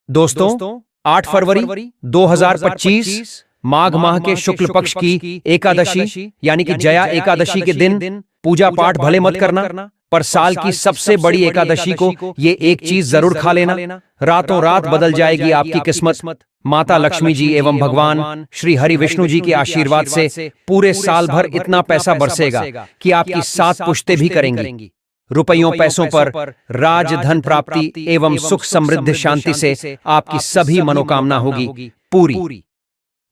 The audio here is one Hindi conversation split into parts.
दोस्तों 8 फरवरी 2025 माघ माह के शुक्ल पक्ष की एकादशी यानी कि जया एकादशी के दिन पूजा पाठ भले मत करना, पर साल की सबसे बड़ी एकादशी को ये एक चीज जरूर खा लेना। रातों रात बदल जाएगी आपकी किस्मत। माता लक्ष्मी जी एवं भगवान श्री हरि विष्णु जी के आशीर्वाद से पूरे साल भर इतना पैसा बरसेगा कि आपकी 7 पुश्तें भी करेंगी। रुपयों पैसों पर राज धन प्राप्ति एवं सुख समृद्ध शांति से आपकी सभी मनोकामना होगी पूरी।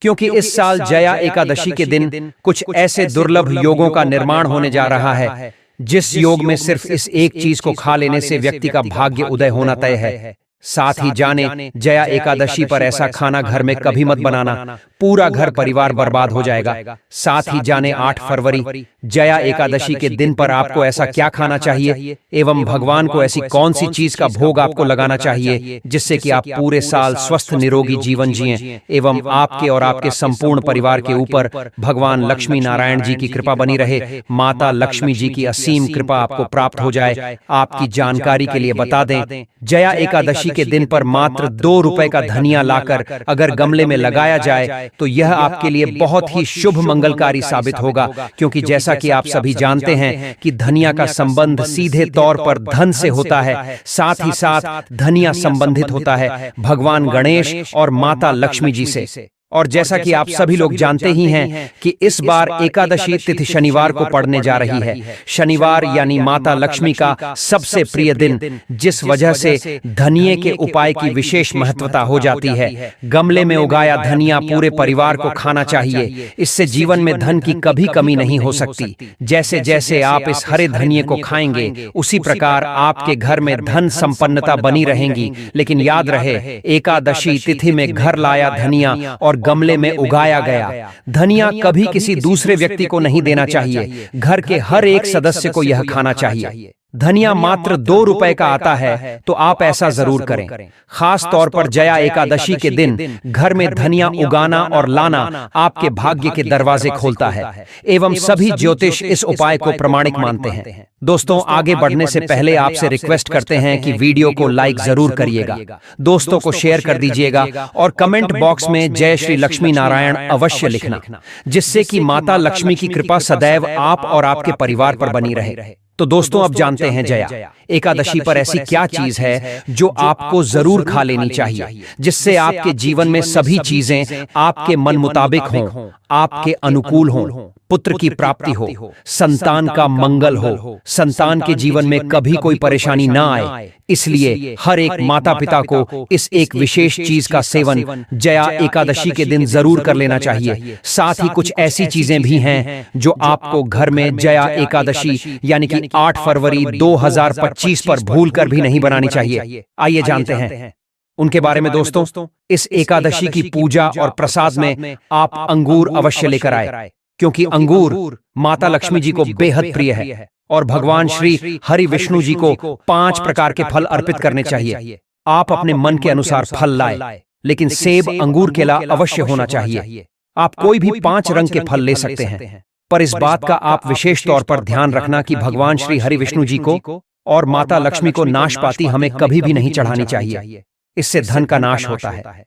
क्योंकि इस साल जया एकादशी के दिन कुछ ऐसे दुर्लभ योगों का निर्माण होने जा रहा है, जिस योग में सिर्फ इस एक चीज को खा लेने से व्यक्ति का भाग्य उदय होना तय है। साथ ही जाने जया एकादशी पर ऐसा खाना घर में कभी मत बनाना, पूरा घर परिवार बर्बाद हो जाएगा। साथ ही जाने 8 फरवरी जया एकादशी के दिन पर आपको ऐसा क्या खाना चाहिए एवं भगवान को ऐसी कौन सी चीज का भोग आपको लगाना चाहिए जिससे कि आप पूरे साल स्वस्थ निरोगी जीवन जिएं एवं आपके और आपके संपूर्ण परिवार के ऊपर भगवान लक्ष्मी नारायण जी की कृपा बनी रहे, माता लक्ष्मी जी की असीम कृपा आपको प्राप्त हो जाए। आपकी जानकारी के लिए बता दें, जया एकादशी के दिन पर मात्र 2 रुपए का धनिया लाकर अगर गमले में लगाया जाए तो यह आपके लिए बहुत ही शुभ मंगलकारी साबित होगा। क्योंकि जैसा कि आप सभी जानते हैं कि धनिया का संबंध सीधे तौर पर धन से होता है, साथ ही साथ धनिया संबंधित होता है भगवान गणेश और माता लक्ष्मी जी से। और जैसा कि आप सभी लोग जानते ही हैं कि इस बार एकादशी तिथि शनिवार को पड़ने जा रही है। शनिवार यानी माता लक्ष्मी का सबसे प्रिय दिन, जिस वजह से धनिये के उपाय की विशेष महत्वता हो जाती है। गमले में उगाया धनिया पूरे परिवार को खाना चाहिए, इससे जीवन में धन की कभी कमी नहीं हो सकती। जैसे जैसे आप इस हरे धनिये को खाएंगे उसी प्रकार आपके घर में धन संपन्नता बनी रहेंगी। लेकिन याद रहे, एकादशी तिथि में घर लाया धनिया और गमले में उगाया गया धनिया कभी किसी दूसरे व्यक्ति को नहीं देना चाहिए। घर के हर एक सदस्य को यह खाना चाहिए। धनिया मात्र 2 रुपए का आता है, तो आप ऐसा जरूर करें। खास तौर पर जया एकादशी के दिन घर में धनिया उगाना और लाना आपके भाग्य के दरवाजे खोलता है एवं सभी ज्योतिष इस उपाय को प्रमाणिक मानते हैं। दोस्तों, आगे बढ़ने से पहले आपसे रिक्वेस्ट करते हैं कि वीडियो को लाइक जरूर करिएगा, दोस्तों को शेयर कर दीजिएगा और कमेंट बॉक्स में जय श्री लक्ष्मी नारायण अवश्य लिखना, जिससे कि माता लक्ष्मी की कृपा सदैव आप और आपके परिवार पर बनी रहे। तो दोस्तों, अब जानते हैं जया एकादशी पर ऐसी क्या चीज है जो आपको जरूर खा लेनी चाहिए, जिससे आपके जीवन में सभी चीजें आपके मन मुताबिक हों, आपके अनुकूल हों, पुत्र की प्राप्ति हो, संतान का मंगल हो, संतान के जीवन में कभी कोई परेशानी ना आए। इसलिए हर एक माता पिता को इस एक विशेष चीज का सेवन जया एकादशी के दिन जरूर कर लेना चाहिए। साथ ही कुछ ऐसी चीजें भी हैं जो आपको घर में जया एकादशी यानी कि 8 फरवरी 2025 पर भूलकर भी नहीं बनानी चाहिए। आइए जानते हैं उनके बारे में। दोस्तों, इस एकादशी की पूजा और प्रसाद में आप अंगूर अवश्य लेकर आए, क्योंकि अंगूर माता लक्ष्मी जी को बेहद प्रिय है और भगवान श्री हरि विष्णु जी को 5 प्रकार के फल अर्पित करने चाहिए। आप अपने मन के अनुसार फल लाए, लेकिन सेब अंगूर केला अवश्य होना चाहिए। आप कोई भी 5 रंग के फल ले सकते हैं, पर इस बात का आप विशेष तौर पर ध्यान रखना कि भगवान श्री हरि विष्णु जी को और माता लक्ष्मी को नाशपाती हमें कभी भी नहीं चढ़ानी चाहिए, इससे धन का नाश होता है।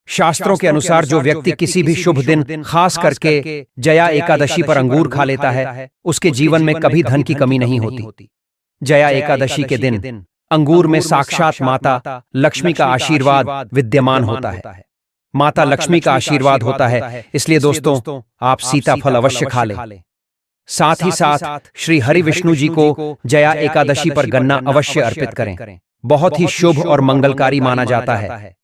शास्त्रों के अनुसार जो व्यक्ति किसी भी शुभ दिन खास करके जया एकादशी पर अंगूर खा लेता है, उसके जीवन में कभी धन की कमी नहीं होती। जया एकादशी के दिन अंगूर में साक्षात माता लक्ष्मी का आशीर्वाद विद्यमान होता है, माता लक्ष्मी का आशीर्वाद होता है। इसलिए दोस्तों, आप सीताफल अवश्य खा लें। साथ ही साथ श्री हरि विष्णु जी को जया एकादशी पर गन्ना अवश्य अर्पित करें, बहुत ही शुभ और मंगलकारी माना जाता है।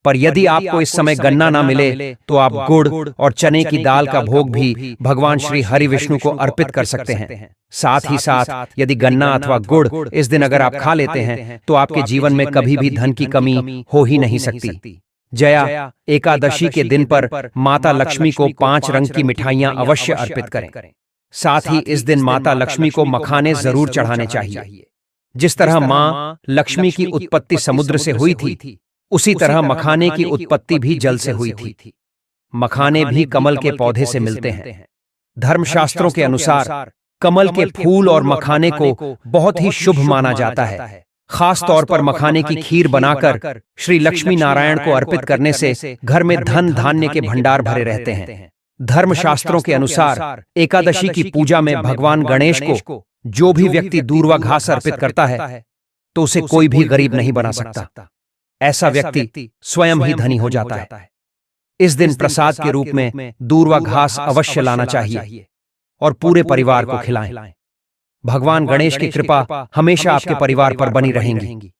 पर यदि आपको इस समय गन्ना ना मिले तो आप गुड़ और चने की दाल का भोग भी भगवान श्री हरि विष्णु को अर्पित कर सकते हैं। साथ ही साथ यदि गन्ना अथवा गुड़ इस दिन अगर आप खा लेते हैं तो आपके जीवन में कभी भी धन की कमी हो ही नहीं सकती। जया एकादशी के दिन पर माता लक्ष्मी को 5 रंग की मिठाइयां अवश्य अर्पित करें। साथ ही इस दिन माता लक्ष्मी को मखाने जरूर चढ़ाने चाहिए। जिस तरह मां लक्ष्मी की उत्पत्ति समुद्र से हुई थी, उसी तरह मखाने की उत्पत्ति भी जल से हुई थी। मखाने भी कमल के पौधे से मिलते हैं। धर्मशास्त्रों के अनुसार कमल के फूल और मखाने को बहुत ही शुभ माना जाता है। खास तौर पर मखाने की खीर बनाकर श्री लक्ष्मी नारायण को अर्पित करने से घर में धन धान्य के भंडार भरे रहते हैं। धर्मशास्त्रों के अनुसार एकादशी की पूजा में भगवान गणेश को जो भी व्यक्ति दूर्वा घास अर्पित करता है तो उसे कोई भी गरीब नहीं बना सकता। ऐसा व्यक्ति स्वयं ही धनी हो जाता है। इस दिन प्रसाद के रूप में दूर्वा घास अवश्य लाना चाहिए और पूरे परिवार को खिलाएं। भगवान गणेश की कृपा हमेशा आपके परिवार पर बनी रहेंगी।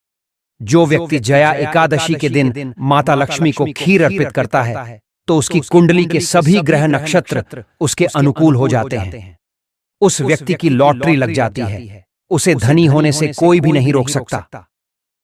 जो व्यक्ति जया एकादशी के दिन माता लक्ष्मी को खीर अर्पित करता है तो उसकी कुंडली के सभी ग्रह नक्षत्र उसके अनुकूल हो जाते हैं। उस व्यक्ति की लॉटरी लग जाती है। उसे धनी होने से कोई भी नहीं रोक सकता।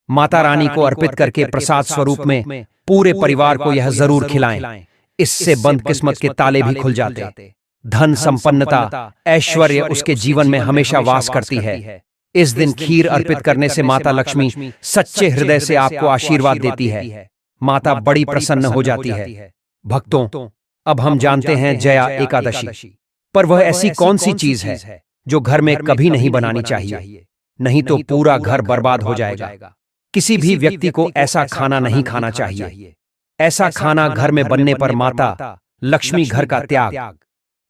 माता रानी को अर्पित करके प्रसाद स्वरूप में पूरे परिवार को यह जरूर खिलाएं। इससे बंद किस्मत के ताले भी खुल जाते। धन संपन्नता ऐश्वर्य उसके जीवन में हमेशा वास करती है। इस दिन खीर अर्पित करने से माता लक्ष्मी सच्चे हृदय से आपको आशीर्वाद देती है। माता बड़ी प्रसन्न हो जाती है। भक्तों, अब हम जानते हैं जया एकादशी, पर वह ऐसी कौन सी चीज है जो घर में कभी नहीं बनानी चाहिए, नहीं तो पूरा घर बर्बाद हो जाएगा। किसी भी व्यक्ति को ऐसा खाना नहीं खाना चाहिए। ऐसा खाना घर में बनने पर माता लक्ष्मी घर का त्याग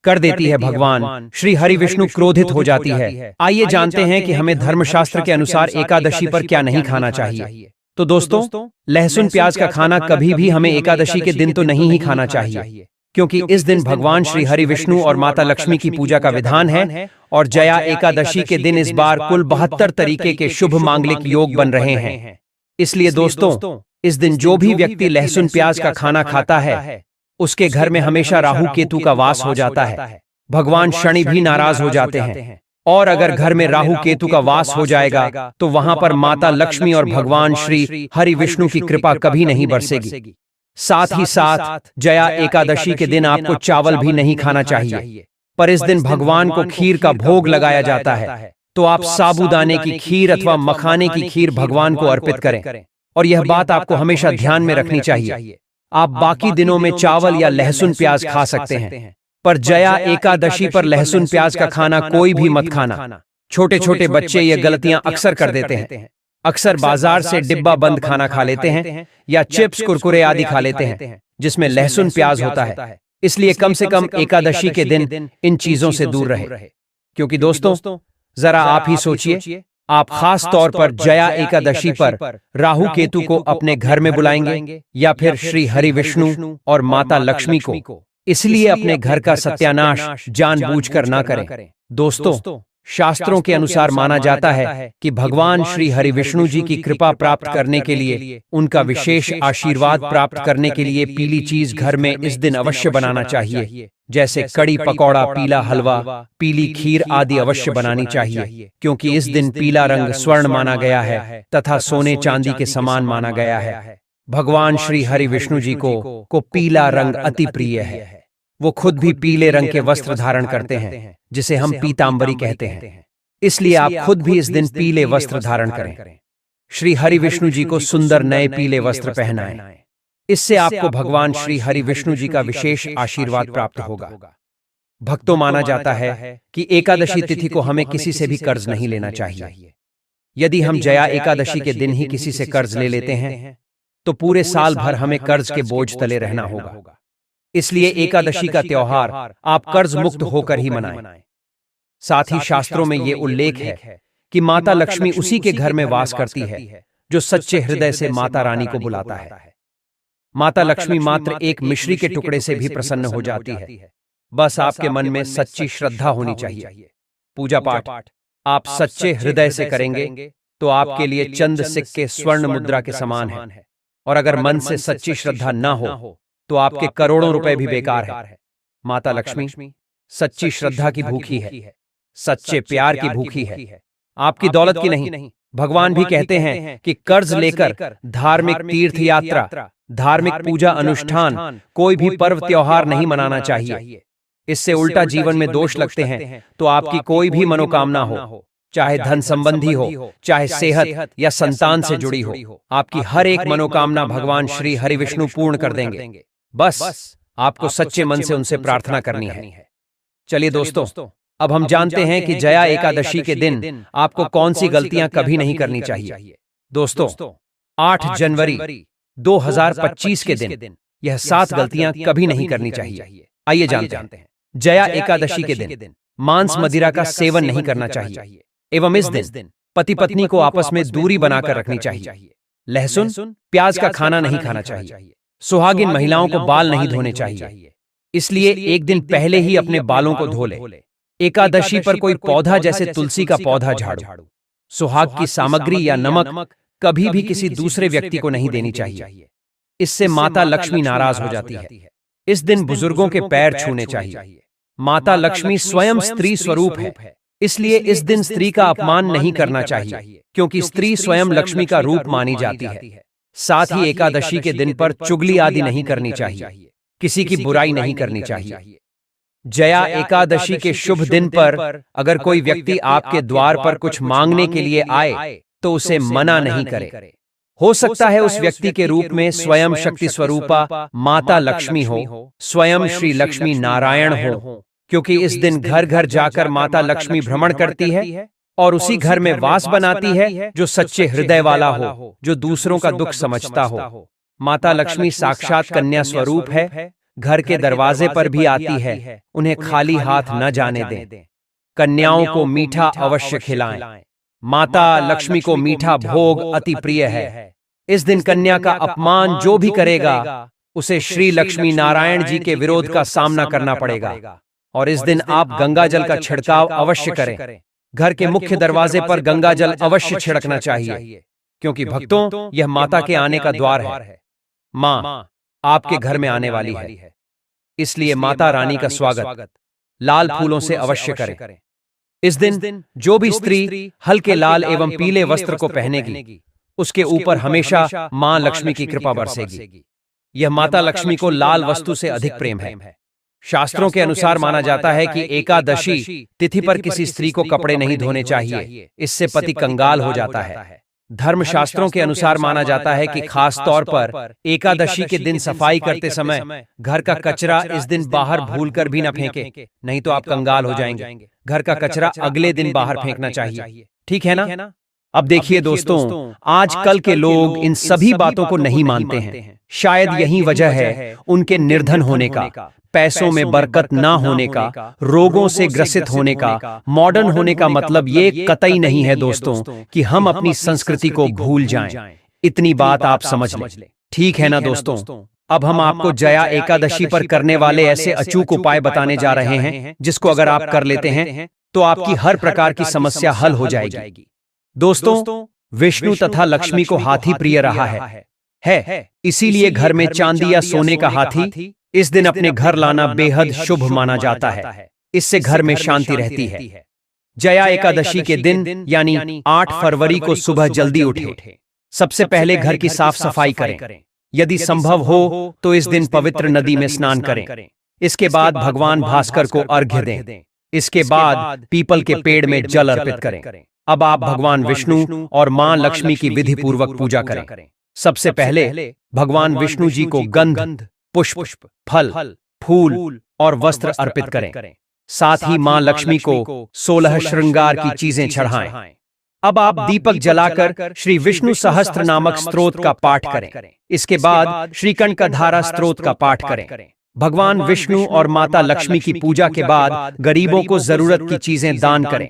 कर देती है। भगवान श्री हरि विष्णु क्रोधित हो जाती है। आइए जानते हैं कि हमें धर्मशास्त्र के अनुसार एकादशी पर क्या नहीं खाना चाहिए। तो दोस्तों, लहसुन प्याज का खाना कभी भी हमें एकादशी के दिन तो नहीं ही खाना चाहिए, क्योंकि इस दिन भगवान श्री हरि विष्णु और माता लक्ष्मी की पूजा का विधान है। और जया एकादशी के दिन इस बार कुल 72 तरीके के शुभ मांगलिक योग बन रहे हैं। इसलिए दोस्तों, इस दिन जो भी व्यक्ति लहसुन प्याज का खाना खाता है उसके घर में हमेशा राहु केतु का वास हो जाता है। भगवान शनि भी नाराज हो जाते हैं। और अगर घर में राहु केतु का वास हो जाएगा तो वहां पर माता लक्ष्मी और भगवान श्री हरि विष्णु की कृपा कभी नहीं बरसेगी। साथ ही साथ जया एकादशी के दिन आपको चावल भी नहीं खाना चाहिए, पर इस दिन भगवान को खीर का भोग लगाया जाता है। तो आप साबूदाने की खीर अथवा मखाने की खीर भगवान को अर्पित करें। और यह बात आपको हमेशा ध्यान में रखनी चाहिए। आप बाकी दिनों में चावल या लहसुन प्याज खा सकते हैं, पर जया एकादशी पर लहसुन प्याज का खाना कोई भी मत खाना। छोटे छोटे बच्चे ये गलतियां अक्सर कर देते हैं। अक्सर बाजार से डिब्बा बंद खाना खा लेते हैं या चिप्स कुरकुरे आदि खा लेते हैं जिसमें लहसुन प्याज होता है। इसलिए कम से कम एकादशी के दिन इन चीजों से दूर रहे। क्योंकि दोस्तों, जरा आप ही सोचिए, आप खास तौर पर जया एकादशी पर राहु केतु को अपने घर में बुलाएंगे या फिर श्री हरि विष्णु और माता लक्ष्मी को। इसलिए अपने घर का सत्यानाश जानबूझकर ना करें। दोस्तों, शास्त्रों के अनुसार माना जाता है कि भगवान श्री हरि विष्णु जी की कृपा प्राप्त करने के लिए, उनका विशेष आशीर्वाद प्राप्त करने के लिए पीली चीज घर में इस दिन अवश्य बनाना चाहिए। जैसे कड़ी पकौड़ा, पीला हलवा, पीली खीर आदि अवश्य बनानी चाहिए, क्योंकि इस दिन पीला रंग स्वर्ण माना गया है तथा सोने चांदी के समान माना गया है। भगवान श्री हरि विष्णु जी को पीला रंग अति प्रिय है। वो खुद भी पीले रंग के वस्त्र धारण करते हैं, जिसे हम पीतांबरी कहते हैं। इसलिए आप खुद भी इस दिन पीले वस्त्र धारण करें। श्री हरि विष्णु जी को सुंदर नए पीले वस्त्र पहनाएं। इससे आपको भगवान श्री हरि विष्णु जी का विशेष आशीर्वाद प्राप्त होगा। भक्तों, माना जाता है कि एकादशी तिथि को हमें किसी से भी कर्ज नहीं लेना चाहिए। यदि हम जया एकादशी के दिन ही किसी से कर्ज ले लेते हैं तो पूरे साल भर हमें कर्ज के बोझ तले रहना होगा। इसलिए एकादशी का त्योहार आप कर्ज मुक्त होकर ही मनाएं। साथ ही शास्त्रों में ये उल्लेख है कि माता लक्ष्मी उसी के घर में वास करती है जो सच्चे हृदय से माता रानी को बुलाता है। माता लक्ष्मी मात्र एक मिश्री के टुकड़े से भी प्रसन्न हो जाती है। बस आपके मन में सच्ची श्रद्धा होनी चाहिए। पूजा पाठ आप सच्चे हृदय से करेंगे तो आपके लिए चंद सिक्के स्वर्ण मुद्रा के समान है। और अगर मन से सच्ची श्रद्धा न हो तो आपके करोड़ों रुपए भी बेकार है। माता लक्ष्मी सच्ची श्रद्धा की भूखी है, सच्चे प्यार की भूखी है, आपकी दौलत की नहीं। भगवान भी कहते हैं कि कर्ज लेकर धार्मिक तीर्थ यात्रा, धार्मिक पूजा अनुष्ठान, कोई भी पर्व त्योहार नहीं मनाना चाहिए। इससे उल्टा जीवन में दोष लगते हैं। तो आपकी कोई भी मनोकामना हो, चाहे धन संबंधी हो, चाहे सेहत या संतान से जुड़ी हो, आपकी हर एक मनोकामना भगवान श्री हरि विष्णु पूर्ण कर देंगे। बस आपको सच्चे मन से उनसे प्रार्थना करनी है। चलिए दोस्तों, अब हम जानते हैं कि जया एकादशी के दिन आपको कौन सी गलतियां कभी नहीं करनी चाहिए। दोस्तों, 8 जनवरी 2025 के दिन यह 7 गलतियां कभी नहीं करनी चाहिए। आइए जानते हैं। जया एकादशी के दिन मांस मदिरा का सेवन नहीं करना चाहिए एवं इस दिन पति पत्नी को आपस में दूरी बनाकर रखनी चाहिए। लहसुन प्याज का खाना नहीं खाना चाहिए। सुहागिन महिलाओं को बाल नहीं धोने चाहिए, इसलिए एक दिन पहले ही अपने बालों को धो ले। एकादशी पर कोई पौधा जैसे तुलसी का पौधा झाड़ू। सुहाग की सामग्री या नमक कभी भी किसी दूसरे व्यक्ति को नहीं देनी चाहिए, इससे माता लक्ष्मी नाराज हो जाती है। इस दिन बुजुर्गों के पैर छूने चाहिए। माता लक्ष्मी स्वयं स्त्री स्वरूप है, इसलिए इस दिन स्त्री का अपमान नहीं करना चाहिए, क्योंकि स्त्री स्वयं लक्ष्मी का रूप मानी जाती है। साथ ही एकादशी के दिन पर चुगली आदि नहीं करनी चाहिए, किसी की बुराई नहीं करनी चाहिए। जया एकादशी के शुभ दिन पर अगर कोई व्यक्ति आपके द्वार पर कुछ मांगने के लिए आए तो उसे मना नहीं करे। हो सकता है उस व्यक्ति के रूप में स्वयं शक्ति स्वरूपा माता लक्ष्मी हो, स्वयं श्री लक्ष्मी नारायण हो, क्योंकि इस दिन घर घर जाकर माता लक्ष्मी भ्रमण करती है और उसी घर में वास बनाती है जो सच्चे हृदय वाला हो, जो दूसरों का दुख समझता हो। माता लक्ष्मी साक्षात कन्या स्वरूप है, घर के दरवाजे पर भी आती है, उन्हें खाली हाथ न जाने दें। कन्याओं को मीठा अवश्य खिलाएं। माता लक्ष्मी को मीठा भोग अति प्रिय है। इस दिन कन्या का अपमान जो भी करेगा उसे श्री लक्ष्मी नारायण जी के विरोध का सामना करना पड़ेगा। और इस दिन आप गंगा जल का छिड़काव अवश्य करें। घर के मुख्य दरवाजे पर गंगा जल अवश्य छिड़कना चाहिए, क्योंकि भक्तों यह माता के आने का द्वार है। माँ आपके घर में आने वाली है, इसलिए माता रानी का स्वागत लाल फूलों से अवश्य करें। इस दिन जो भी स्त्री हल्के लाल एवं पीले वस्त्र को पहनेगी उसके ऊपर हमेशा मां लक्ष्मी की कृपा बरसेगी। यह माता लक्ष्मी को लाल वस्तु से अधिक प्रेम है। शास्त्रों के अनुसार माना जाता है कि एकादशी तिथि पर किसी स्त्री को कपड़े नहीं धोने चाहिए, इससे पति कंगाल हो जाता है। धर्म शास्त्रों के अनुसार माना जाता है कि खास तौर पर एकादशी के दिन सफाई करते समय घर का कचरा इस दिन बाहर भूलकर भी न फेंके, नहीं तो आप कंगाल हो जाएंगे। घर का कचरा अगले दिन बाहर फेंकना चाहिए, ठीक है ना? अब देखिए दोस्तों, आजकल के लोग इन सभी बातों को नहीं मानते हैं। शायद यही वजह है उनके निर्धन होने का, पैसों में बरकत ना होने का, रोगों से ग्रसित होने का। मॉडर्न होने का मतलब ये कतई नहीं है दोस्तों कि हम अपनी संस्कृति को भूल जाएं। इतनी बात आप समझ लें, ठीक है ना दोस्तों? अब हम आपको जया एकादशी पर करने वाले ऐसे अचूक उपाय बताने जा रहे हैं जिसको अगर आप कर लेते हैं तो आपकी हर प्रकार की समस्या हल हो जाएगी। दोस्तों, विष्णु तथा लक्ष्मी को हाथी प्रिय रहा है, इसीलिए घर में चांदी या सोने का हाथी इस दिन अपने घर लाना बेहद शुभ माना जाता है। इससे घर में शांति रहती है। जया एकादशी के दिन यानी 8 फरवरी को सुबह जल्दी उठे। सबसे पहले घर की साफ सफाई करें। यदि संभव हो तो इस दिन पवित्र नदी में स्नान करें। इसके बाद भगवान भास्कर को अर्घ्य दें। इसके बाद पीपल के पेड़ में जल अर्पित करें। अब आप भगवान विष्णु और मां लक्ष्मी की विधि पूर्वक पूजा करें। सबसे पहले भगवान विष्णु जी को गंध, पुष्प, फल, फूल और वस्त्र अर्पित करें। साथ ही मां लक्ष्मी को 16 श्रृंगार की चीजें चढ़ाएं। अब आप दीपक जलाकर श्री विष्णु सहस्त्र नामक स्तोत्र का पाठ करें। इसके बाद श्री कनकधारा स्तोत्र का पाठ करें। भगवान विष्णु और माता लक्ष्मी की पूजा के बाद गरीबों को जरूरत की चीजें दान करें।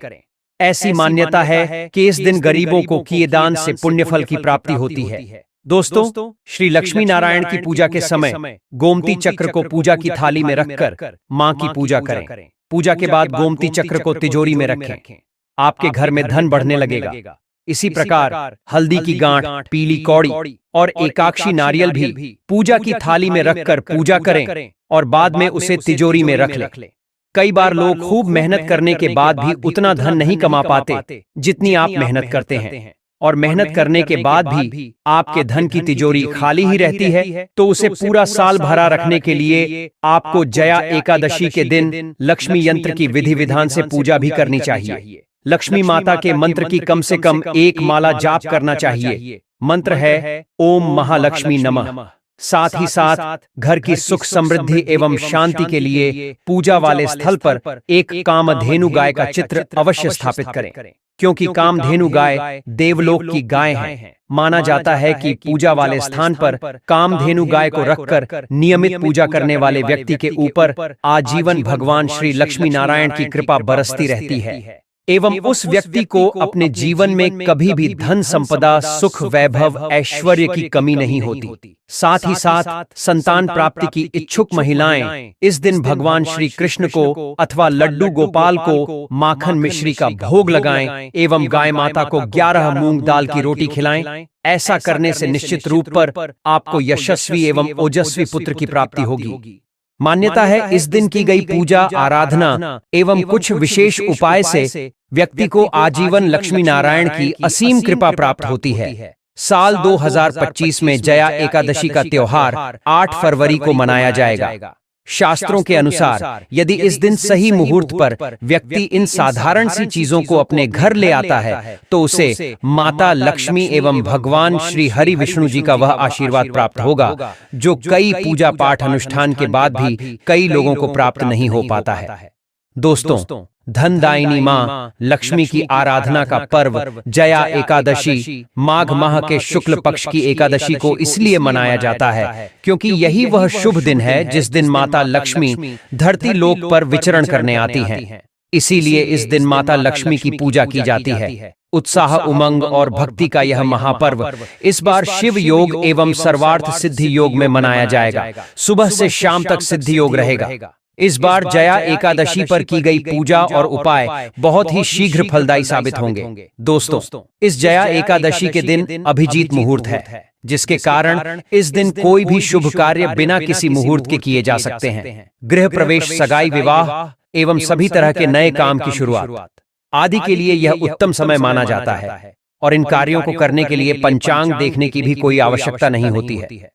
ऐसी मान्यता है कि इस दिन गरीबों को किए दान से पुण्यफल की प्राप्ति होती है। दोस्तों, श्री लक्ष्मी नारायण की पूजा के समय गोमती चक्र को पूजा की थाली में रखकर मां की पूजा करें। पूजा के बाद गोमती चक्र को तिजोरी में रखें। आपके घर में धन बढ़ने लगेगा। इसी प्रकार हल्दी की गांठ, पीली कौड़ी और एकाक्षी नारियल भी पूजा की थाली में रखकर पूजा करें और बाद में उसे तिजोरी में रख लें। कई बार लोग खूब मेहनत करने के बाद भी उतना धन नहीं कमा पाते जितनी आप मेहनत करते हैं, और मेहनत करने के बाद भी आपके धन की तिजोरी खाली ही रहती है, तो उसे पूरा साल भरा रखने के लिए आपको जया एकादशी के दिन लक्ष्मी यंत्र की विधि विधान से पूजा भी करनी चाहिए। लक्ष्मी माता के मंत्र की कम से कम 1 माला जाप करना चाहिए। मंत्र है ओम महालक्ष्मी नमः। साथ ही साथ घर की सुख समृद्धि एवं शांति के लिए पूजा वाले स्थल पर एक कामधेनु गाय का चित्र अवश्य स्थापित करें, क्योंकि कामधेनु गाय देवलोक की गाय है। माना जाता है कि पूजा वाले स्थान पर कामधेनु गाय को रखकर नियमित पूजा करने वाले व्यक्ति के ऊपर आजीवन भगवान श्री लक्ष्मी नारायण की कृपा बरसती रहती है एवं उस व्यक्ति को अपने जीवन में कभी भी धन संपदा, सुख, वैभव, ऐश्वर्य की कमी नहीं होती। साथ ही साथ संतान प्राप्ति की इच्छुक महिलाएं इस दिन भगवान श्री कृष्ण को अथवा लड्डू गोपाल को माखन मिश्री का भोग लगाएं एवं गाय माता को 11 मूंग दाल की रोटी खिलाएं। ऐसा करने से निश्चित रूप पर आपको यशस्वी एवं ओजस्वी पुत्र की प्राप्ति होगी। मान्यता है इस दिन की गई पूजा, आराधना एवं कुछ विशेष उपाय से व्यक्ति को आजीवन लक्ष्मी नारायण की असीम कृपा प्राप्त होती है। साल 2025 में जया एकादशी का त्योहार 8 फरवरी को मनाया जाएगा। शास्त्रों के अनुसार यदि इस दिन सही मुहूर्त पर व्यक्ति इन साधारण सी चीजों को अपने घर ले आता है तो उसे माता लक्ष्मी एवं भगवान श्री हरि विष्णु जी का वह आशीर्वाद प्राप्त होगा जो कई पूजा पाठ अनुष्ठान के बाद भी कई लोगों को प्राप्त नहीं हो पाता है। दोस्तों, धनदायिनी मां लक्ष्मी की आराधना का पर्व जया एकादशी माघ माह के शुक्ल पक्ष की एकादशी को इसलिए मनाया जाता है क्योंकि यही वह शुभ दिन है जिस दिन माता लक्ष्मी धरती लोक पर विचरण करने आती हैं। इसीलिए इस दिन माता लक्ष्मी की पूजा की जाती है। उत्साह, उमंग और भक्ति का यह महापर्व इस बार शिव योग एवं सर्वार्थ सिद्धि योग में मनाया जाएगा। सुबह से शाम तक सिद्धि योग रहेगा। इस बार जया एकादशी पर की गई पूजा और उपाय बहुत ही शीघ्र फलदायी साबित होंगे। दोस्तों, इस जया एकादशी के दिन अभिजीत मुहूर्त है, जिसके कारण इस दिन कोई भी शुभ कार्य बिना किसी मुहूर्त के किए जा सकते हैं। गृह प्रवेश, सगाई, विवाह एवं सभी तरह के नए काम की शुरुआत आदि के लिए यह उत्तम समय माना जाता है और इन कार्यों को करने के लिए पंचांग देखने की भी कोई आवश्यकता नहीं होती है।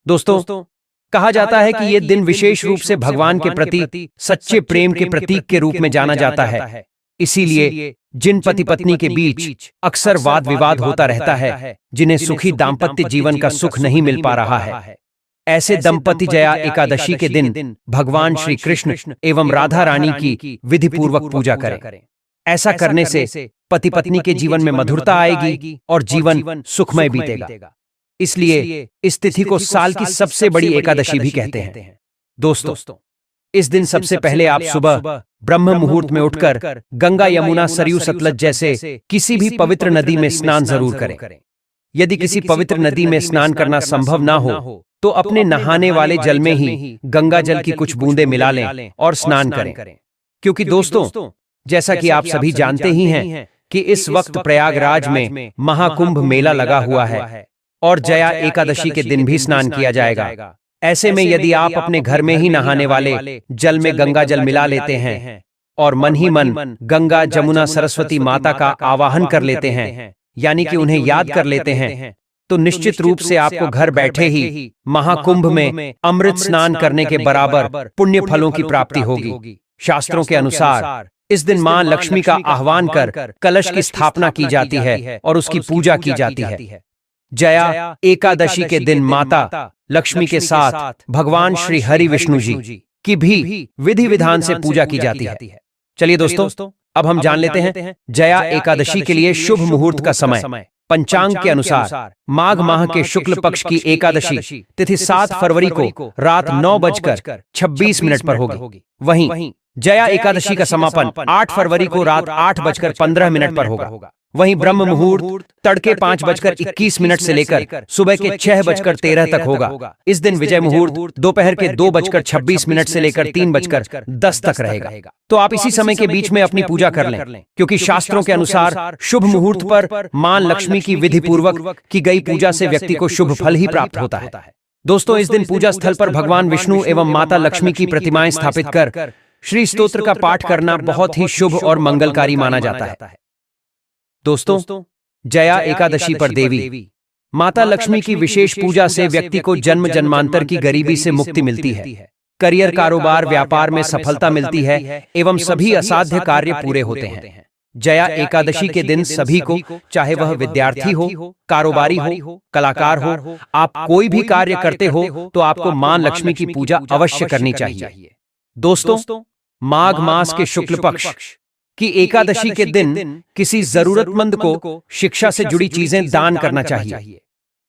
दोस्तों, कहा जाता है कि ये दिन विशेष रूप से भगवान के प्रति सच्चे प्रेम के प्रतीक के रूप में जाना जाता है। इसीलिए जिन पति पत्नी के बीच अक्सर वाद विवाद होता रहता है, जिन्हें सुखी दाम्पत्य जीवन का सुख नहीं मिल पा रहा है, ऐसे दंपति जया एकादशी के दिन भगवान श्री कृष्ण एवं राधा रानी की विधि पूर्वक पूजा करें। ऐसा करने से पति पत्नी के जीवन में मधुरता आएगी और जीवन सुखमय बीतेगा। इसलिए इस तिथि को साल की सबसे बड़ी एकादशी भी कहते हैं। दोस्तों, इस दिन सबसे पहले आप सुबह ब्रह्म मुहूर्त में उठकर गंगा, यमुना, सरयू, सतलज जैसे किसी भी पवित्र नदी में स्नान जरूर करें। यदि किसी पवित्र नदी में स्नान करना संभव ना हो तो अपने नहाने वाले जल में ही गंगा जल की कुछ बूंदें मिला लें और स्नान करें। क्योंकि दोस्तों, जैसा कि आप सभी जानते ही हैं कि इस वक्त प्रयागराज में महाकुंभ मेला लगा हुआ है और जया एकादशी के दिन भी स्नान किया जाएगा। ऐसे में यदि आप अपने घर में ही नहाने वाले जल में गंगा जल मिला लेते हैं और मन ही मन गंगा, जमुना, सरस्वती माता का आवाहन कर लेते हैं, यानी कि उन्हें याद कर लेते हैं, तो निश्चित रूप से आपको घर बैठे ही महाकुंभ में अमृत स्नान करने के बराबर पुण्य फलों की प्राप्ति होगी। शास्त्रों के अनुसार इस दिन मां लक्ष्मी का आह्वान कर कलश की स्थापना की जाती है और उसकी पूजा की जाती है। जया एकादशी के दिन माता लक्ष्मी के साथ भगवान श्री हरि विष्णु जी की भी विधि विधान से पूजा की जाती है। चलिए दोस्तों, अब हम जान लेते हैं जया एकादशी के लिए शुभ मुहूर्त का समय। पंचांग के अनुसार माघ माह के शुक्ल पक्ष की एकादशी तिथि 7 फरवरी को रात 9:26 पर होगी। वहीं जया एकादशी का समापन 8 फरवरी को रात 8:15 पर होगा। वहीं ब्रह्म मुहूर्त तड़के 5:21 से लेकर सुबह के 6:13 तक होगा। इस दिन विजय मुहूर्त दोपहर के 2:26 से लेकर 3:10 तक रहेगा। तो आप इसी समय के बीच में अपनी पूजा कर लें, क्योंकि शास्त्रों के अनुसार शुभ मुहूर्त पर मां लक्ष्मी की विधि पूर्वक की गई पूजा से व्यक्ति को शुभ फल ही प्राप्त होता है। दोस्तों, इस दिन पूजा स्थल पर भगवान विष्णु एवं माता लक्ष्मी की प्रतिमाएं स्थापित कर श्री स्तोत्र का पाठ करना बहुत ही शुभ और मंगलकारी माना जाता है। दोस्तों, जया एकादशी पर देवी माता लक्ष्मी की विशेष पूजा से व्यक्ति को जन्म जन्मांतर की गरीबी से मुक्ति मिलती है, करियर, कारोबार, व्यापार में सफलता मिलती है एवं सभी असाध्य कार्य पूरे होते हैं। जया एकादशी के दिन सभी को, चाहे वह विद्यार्थी हो, कारोबारी हो, कलाकार हो, आप कोई भी कार्य करते हो तो आपको मां लक्ष्मी की पूजा अवश्य करनी चाहिए। दोस्तों, माघ मास के शुक्ल पक्ष की एकादशी के दिन किसी जरूरतमंद को शिक्षा से जुड़ी चीजें दान करना चाहिए।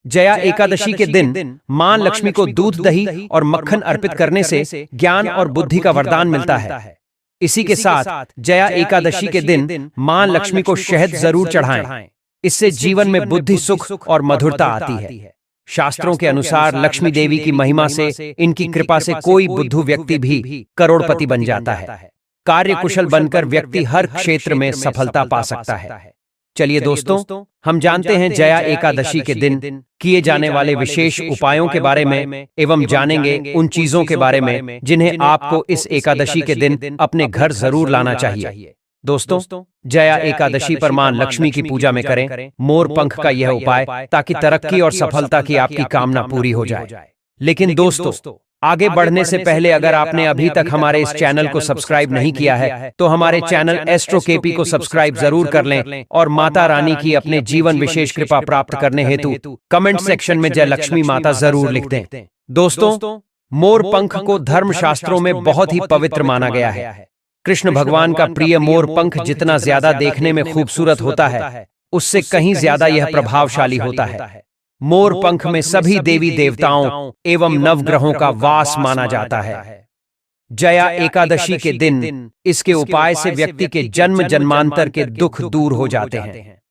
जया एकादशी के दिन मां लक्ष्मी को दूध, दही और मक्खन अर्पित करने से ज्ञान और बुद्धि का वरदान मिलता है। इसी के साथ जया एकादशी के दिन मां लक्ष्मी को शहद जरूर चढ़ाएं। इससे जीवन में बुद्धि, सुख और मधुरता आती है। शास्त्रों के अनुसार लक्ष्मी देवी की महिमा से, इनकी कृपा से कोई बुद्धू व्यक्ति भी करोड़पति बन जाता है। कार्य कुशल बनकर व्यक्ति हर क्षेत्र में सफलता पा सकता है। चलिए दोस्तों, हम जानते हैं जया एकादशी के दिन किए जाने वाले विशेष उपायों के बारे में एवं जानेंगे उन चीजों के बारे में जिन्हें आपको इस एकादशी के दिन अपने घर जरूर लाना चाहिए। दोस्तों, जया एकादशी पर मां लक्ष्मी की पूजा में करें मोर पंख का यह उपाय, ताकि तरक्की और सफलता की आपकी कामना पूरी हो जाए। लेकिन दोस्तों, आगे बढ़ने से पहले अगर आपने अभी तक हमारे इस चैनल को सब्सक्राइब नहीं किया है तो हमारे चैनल एस्ट्रो केपी को सब्सक्राइब जरूर कर लें और माता रानी की अपने जीवन विशेष कृपा प्राप्त करने हेतु कमेंट सेक्शन में जय लक्ष्मी माता जरूर लिख दें। दोस्तों, मोर पंख को धर्म शास्त्रों में बहुत ही पवित्र माना गया है। कृष्ण भगवान का प्रिय मोर पंख जितना ज्यादा देखने में खूबसूरत होता है, उससे कहीं ज्यादा यह प्रभावशाली होता है। मोर पंख में सभी देवी देवताओं एवं नवग्रहों का वास माना जाता है। जया एकादशी के दिन इसके उपाय से व्यक्ति के जन्म जन्मांतर के दुख दूर हो जाते हैं,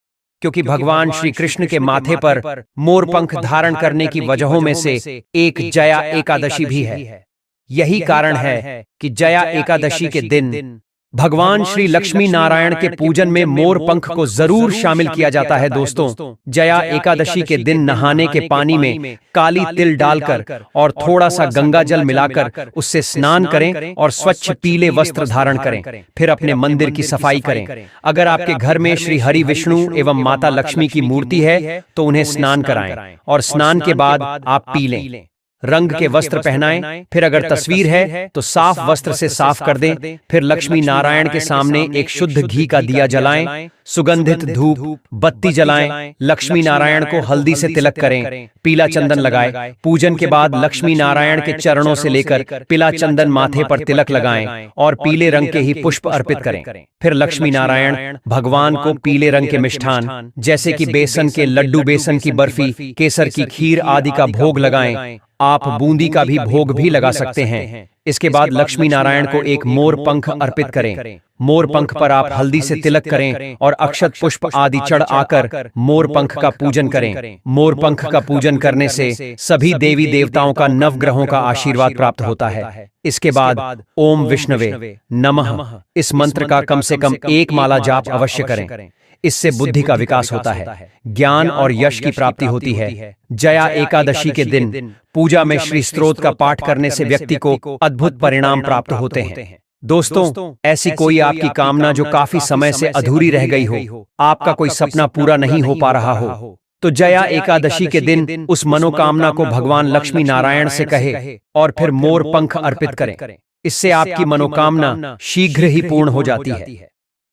क्योंकि भगवान श्री कृष्ण के माथे पर मोर पंख धारण करने की वजहों में से एक जया एकादशी भी है। यही कारण है कि जया एकादशी के दिन भगवान श्री लक्ष्मी नारायण के पूजन में मोर पंख को जरूर शामिल किया जाता है। दोस्तों, जया एकादशी के दिन नहाने के पानी में काली तिल डालकर और थोड़ा सा गंगा जल मिलाकर उससे स्नान करें और स्वच्छ पीले वस्त्र धारण करें। फिर अपने मंदिर की सफाई करें। अगर आपके घर में श्री हरि विष्णु एवं माता लक्ष्मी की मूर्ति है तो उन्हें स्नान कराएं और स्नान के बाद आप पी लें। रंग के वस्त्र पहनाएं। फिर अगर तस्वीर है तो साफ वस्त्र से साफ कर दें। फिर लक्ष्मी नारायण के सामने एक शुद्ध घी का दिया जलाएं, सुगंधित धूप बत्ती जलाएं, लक्ष्मी नारायण को हल्दी से तिलक करें, पीला चंदन लगाएं। पूजन के बाद लक्ष्मी नारायण के चरणों से लेकर पीला चंदन माथे पर तिलक लगाएं और पीले रंग के ही पुष्प अर्पित करें। फिर लक्ष्मी नारायण भगवान को पीले रंग के मिष्ठान जैसे कि बेसन के लड्डू, बेसन की बर्फी, केसर की खीर आदि का भोग लगाएं। आप बूंदी का भी भोग भी लगा सकते हैं। इसके बाद लक्ष्मी नारायण को एक मोर पंख अर्पित करें। मोर पंख पर आप हल्दी से तिलक करें और अक्षत पुष्प आदि चढ़ आकर मोर पंख का पूजन करें। मोर पंख का पूजन करने से सभी देवी देवताओं का नवग्रहों का आशीर्वाद प्राप्त होता है। इसके बाद ओम विष्णवे नमः इस मंत्र का कम से कम 1 माला जाप अवश्य करें। इससे बुद्धि का विकास होता है, ज्ञान और यश की प्राप्ति होती है। जया एकादशी के दिन पूजा में श्री स्तोत्र का पाठ करने से व्यक्ति को अद्भुत परिणाम प्राप्त होते हैं। दोस्तों, ऐसी कोई आपकी कामना जो काफी समय से अधूरी रह गई हो, आपका कोई सपना पूरा नहीं हो पा रहा हो, तो जया एकादशी के दिन उस मनोकामना को भगवान लक्ष्मी नारायण से कहे और फिर मोर पंख अर्पित करें। इससे आपकी मनोकामना शीघ्र ही पूर्ण हो जाती है।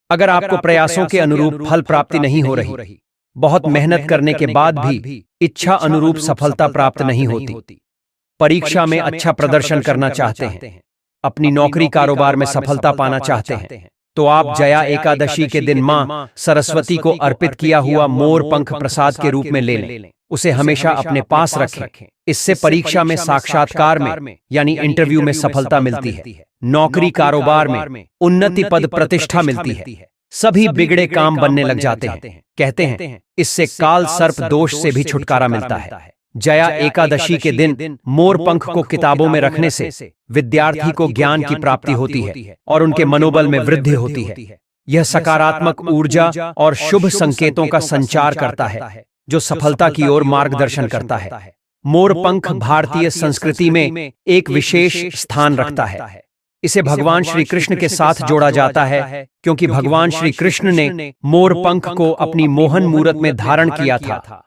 अगर आपको प्रयासों के अनुरूप फल प्राप्ति नहीं हो रही, बहुत मेहनत करने के बाद भी इच्छा अनुरूप सफलता प्राप्त नहीं होती, परीक्षा में अच्छा प्रदर्शन करना चाहते हैं, अपनी नौकरी कारोबार में सफलता पाना चाहते हैं, तो आप जया एकादशी के दिन मां सरस्वती को अर्पित किया हुआ मोर पंख प्रसाद के रूप में ले लें। उसे हमेशा अपने पास रखें। इससे परीक्षा में, साक्षात्कार में यानी इंटरव्यू में सफलता मिलती है, नौकरी कारोबार में उन्नति, पद प्रतिष्ठा मिलती है, सभी बिगड़े काम बनने लग जाते हैं। कहते हैं इससे काल सर्प दोष से भी छुटकारा मिलता है। जया एकादशी के दिन मोर पंख को किताबों में रखने से विद्यार्थी को ज्ञान की प्राप्ति होती है और उनके मनोबल में वृद्धि होती है। यह सकारात्मक ऊर्जा और शुभ संकेतों का संचार करता है जो सफलता की ओर मार्गदर्शन करता है। मोर पंख भारतीय संस्कृति में एक विशेष स्थान रखता है। इसे भगवान श्री कृष्ण के साथ जोड़ा जाता है, क्योंकि भगवान श्री कृष्ण ने मोर पंख को अपनी मोहन मूरत में धारण किया था।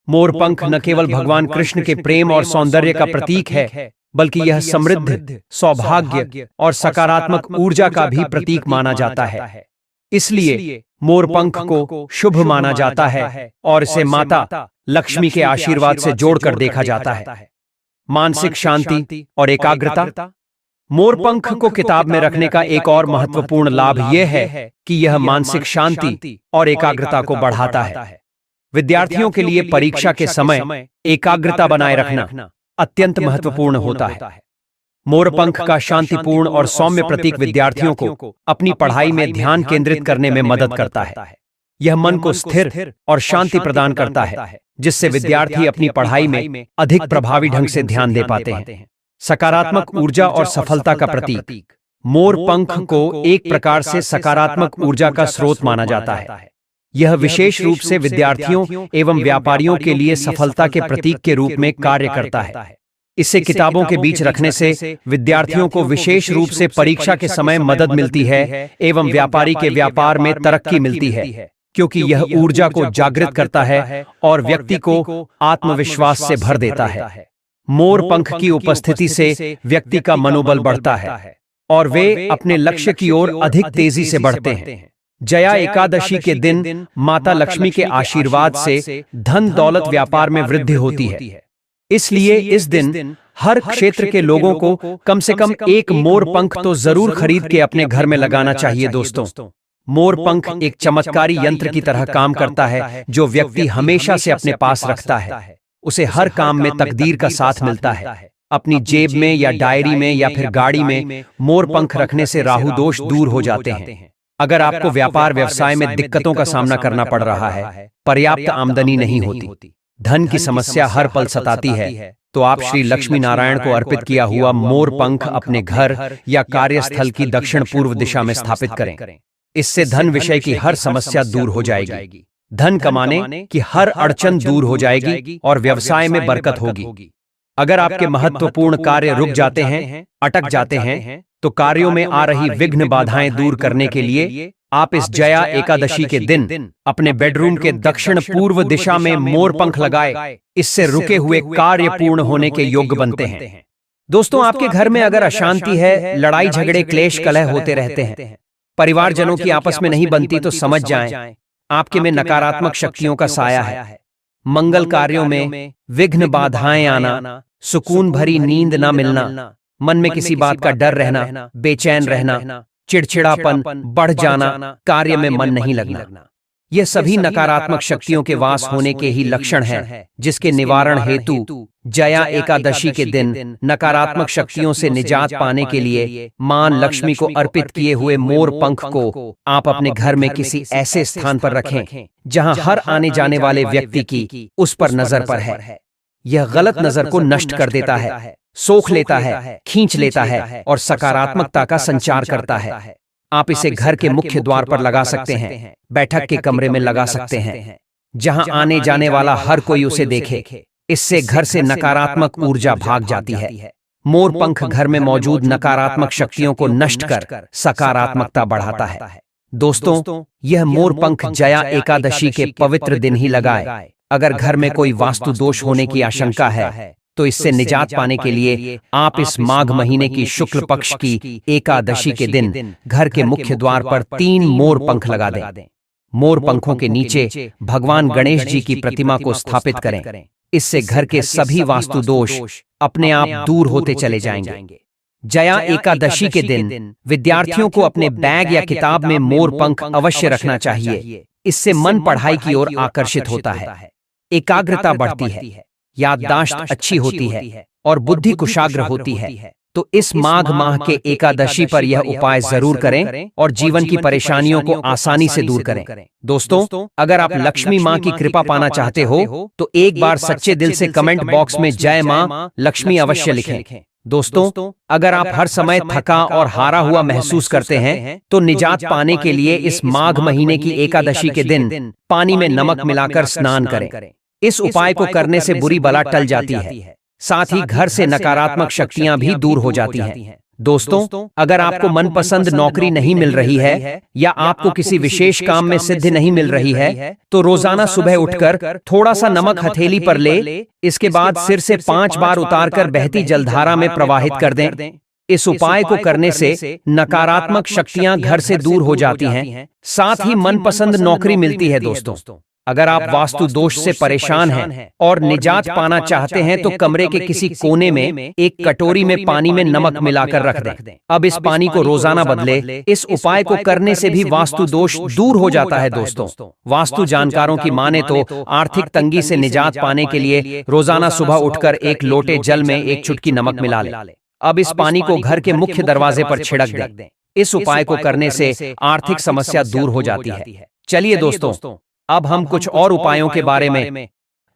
मोर पंख न केवल भगवान कृष्ण के प्रेम और सौंदर्य का प्रतीक है, बल्कि यह समृद्धि, सौभाग्य और सकारात्मक ऊर्जा का भी प्रतीक माना जाता है। इसलिए मोरपंख को शुभ माना जाता है और इसे माता लक्ष्मी के आशीर्वाद से जोड़कर देखा जाता है। मानसिक शांति और एकाग्रता। मोरपंख को किताब में रखने का एक और महत्वपूर्ण लाभ यह है कि यह मानसिक शांति और एकाग्रता को बढ़ाता है। विद्यार्थियों के लिए परीक्षा के समय एकाग्रता बनाए रखना अत्यंत महत्वपूर्ण होता है। मोरपंख का शांतिपूर्ण और सौम्य प्रतीक विद्यार्थियों को अपनी पढ़ाई में ध्यान केंद्रित करने में मदद करता है। यह मन को स्थिर और शांति प्रदान करता है, जिससे विद्यार्थी अपनी पढ़ाई में अधिक प्रभावी ढंग से ध्यान दे पाते हैं। सकारात्मक ऊर्जा और सफलता का प्रतीक। मोरपंख को एक प्रकार से सकारात्मक ऊर्जा का स्रोत माना जाता है। यह विशेष रूप से विद्यार्थियों एवं व्यापारियों के लिए सफलता के प्रतीक के रूप में कार्य करता है। इसे किताबों के बीच रखने से विद्यार्थियों को विशेष रूप से परीक्षा के समय मदद मिलती है एवं व्यापारी के व्यापार में तरक्की मिलती है, क्योंकि यह ऊर्जा को जागृत करता है और व्यक्ति को आत्मविश्वास से भर देता है। मोरपंख की उपस्थिति से व्यक्ति का मनोबल बढ़ता है और वे अपने लक्ष्य की ओर अधिक तेजी से बढ़ते हैं। जया एकादशी के दिन माता लक्ष्मी के आशीर्वाद से धन दौलत व्यापार में वृद्धि होती है। इसलिए इस दिन हर क्षेत्र के लोगों को कम से कम एक मोरपंख तो जरूर खरीद के अपने घर में लगाना चाहिए। दोस्तों, मोरपंख एक चमत्कारी यंत्र की तरह काम करता है, जो व्यक्ति हमेशा से अपने पास रखता है। उसे हर काम में तकदीर का साथ मिलता है। अपनी जेब में या डायरी में या फिर गाड़ी में मोरपंख रखने से राहु दोष दूर हो जाते हैं। अगर आपको व्यापार व्यवसाय में दिक्कतों का सामना करना पड़ रहा है, पर्याप्त आमदनी नहीं होती, धन की समस्या हर पल सताती है, तो आप श्री लक्ष्मी नारायण को अर्पित किया हुआ मोरपंख अपने घर या कार्यस्थल की दक्षिण पूर्व दिशा में स्थापित करें। इससे धन विषय की हर समस्या दूर हो जाएगी, धन कमाने की हर अड़चन दूर हो जाएगी और व्यवसाय में बरकत होगी। अगर आपके महत्वपूर्ण कार्य रुक जाते हैं, अटक जाते हैं, तो कार्यों में आ रही विघ्न बाधाएं दूर करने के लिए आप इस जया एकादशी के दिन अपने बेडरूम के दक्षिण पूर्व दिशा में मोरपंख लगाए। इससे रुके हुए कार्य पूर्ण होने के योग्य बनते हैं। दोस्तों, आपके घर में अगर अशांति है, लड़ाई झगड़े क्लेश कलह होते रहते हैं, परिवारजनों की आपस में नहीं बनती, तो समझ जाएं आपके में नकारात्मक शक्तियों का साया है। मंगल कार्यों में विघ्न बाधाएं आना, सुकून भरी नींद न मिलना, मन में किसी बात का डर रहना, बेचैन रहना, चिड़चिड़ापन बढ़ जाना, कार्य में मन नहीं लगना, यह सभी नकारात्मक शक्तियों के वास होने के ही लक्षण हैं, जिसके निवारण हेतु जया एकादशी के दिन नकारात्मक शक्तियों से निजात पाने के लिए मां लक्ष्मी को अर्पित किए हुए मोरपंख को आप अपने घर में किसी ऐसे स्थान पर रखें जहां हर आने जाने वाले व्यक्ति की उस पर नजर पर है। यह गलत नजर को नष्ट कर देता है, सोख लेता है, खींच लेता है और सकारात्मकता का संचार करता है। आप इसे घर के मुख्य द्वार पर लगा सकते हैं, बैठक के कमरे में लगा सकते हैं, जहां आने जाने वाला हर कोई उसे देखे। इससे घर से नकारात्मक ऊर्जा भाग जाती है। मोरपंख घर में मौजूद नकारात्मक शक्तियों को नष्ट कर सकारात्मकता बढ़ाता है। दोस्तों, यह मोरपंख जया एकादशी के पवित्र दिन ही लगाए। अगर घर में कोई वास्तु दोष होने की आशंका है, तो इससे निजात पाने के लिए आप इस माघ महीने की शुक्ल पक्ष की एकादशी के दिन घर के मुख्य द्वार पर 3 मोरपंख लगा दें। मोरपंखों के नीचे भगवान गणेश जी की प्रतिमा को स्थापित करें। इससे घर के सभी वास्तु दोष अपने आप दूर होते चले जाएंगे। जया एकादशी के दिन विद्यार्थियों को अपने बैग या किताब में मोरपंख अवश्य रखना चाहिए। इससे मन पढ़ाई की ओर आकर्षित होता है, एकाग्रता बढ़ती है, याददाश्त अच्छी होती है और बुद्धि कुशाग्र होती है। तो इस माघ माह के एकादशी पर यह उपाय जरूर करें और जीवन की परेशानियों को आसानी से दूर करें। दोस्तों, अगर आप लक्ष्मी माँ की कृपा पाना चाहते हो, तो एक बार सच्चे दिल से कमेंट बॉक्स में जय माँ लक्ष्मी अवश्य लिखें। दोस्तों, अगर आप हर समय थका और हारा हुआ महसूस करते हैं, तो निजात पाने के लिए इस माघ महीने की एकादशी के दिन पानी में नमक मिलाकर स्नान करें। इस उपाय को करने से बुरी बला टल जाती है, साथ ही घर से नकारात्मक शक्तियां भी दूर हो जाती हैं। दोस्तों, अगर आपको मनपसंद नौकरी नहीं मिल रही है या आपको किसी विशेष काम में सिद्धि नहीं मिल रही है, तो रोजाना सुबह उठकर थोड़ा सा नमक हथेली पर ले, इसके बाद सिर से 5 बार उतारकर बहती जलधारा में प्रवाहित कर दें। इस उपाय को करने से नकारात्मक शक्तियां घर से दूर हो जाती हैं, साथ ही मनपसंद नौकरी मिलती है। दोस्तों, अगर आप वास्तु दोष से परेशान हैं और निजात पाना चाहते हैं तो कमरे के किसी कोने में एक कटोरी में पानी में नमक मिलाकर रख दें। अब इस पानी को रोजाना बदले। इस उपाय को करने से भी वास्तु दोष दूर हो जाता है। दोस्तों, वास्तु जानकारों की माने तो आर्थिक तंगी से निजात पाने के लिए रोजाना सुबह उठकर एक लोटे जल में एक चुटकी नमक मिला लें। अब इस पानी को घर के मुख्य दरवाजे पर छिड़क दें। इस उपाय को करने से आर्थिक समस्या दूर हो जाती है। चलिए दोस्तों, अब हम कुछ और उपायों के बारे में।